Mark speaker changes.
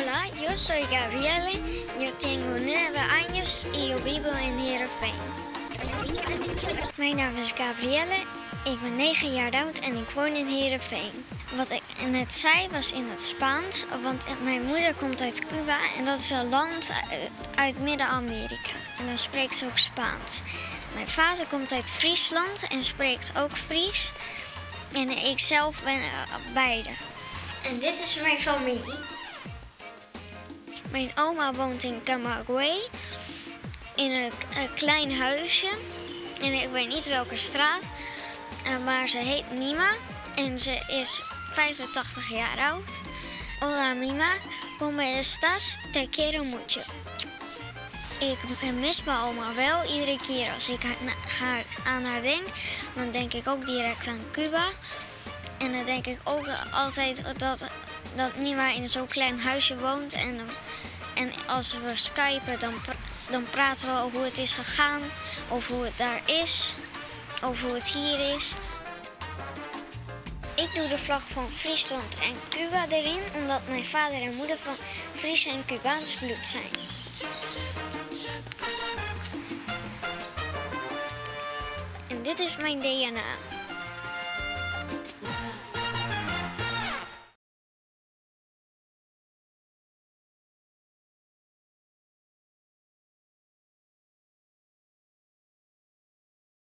Speaker 1: Hola, yo soy Gabriele, yo tengo 9 años y yo vivo in Heerenveen. Mijn naam is Gabrielle, ik ben 9 jaar oud en ik woon in Heerenveen. Wat ik net zei was in het Spaans, want mijn moeder komt uit Cuba en dat is een land uit Midden-Amerika. En dan spreekt ze ook Spaans. Mijn vader komt uit Friesland en spreekt ook Fries. En ik zelf ben beide. En dit is mijn familie. Mijn oma woont in Camagüey, in een klein huisje. En ik weet niet welke straat, maar ze heet Mima en ze is 85 jaar oud. Hola Mima, ¿cómo estás? Te quiero mucho. Ik mis mijn oma wel. Iedere keer als ik aan haar denk, dan denk ik ook direct aan Cuba. En dan denk ik ook altijd dat Mima in zo'n klein huisje woont. En als we skypen, dan praten we over hoe het is gegaan, over hoe het daar is, over hoe het hier is. Ik doe de vlag van Friesland en Cuba erin, omdat mijn vader en moeder van Fries en Cubaans bloed zijn. En dit is mijn DNA.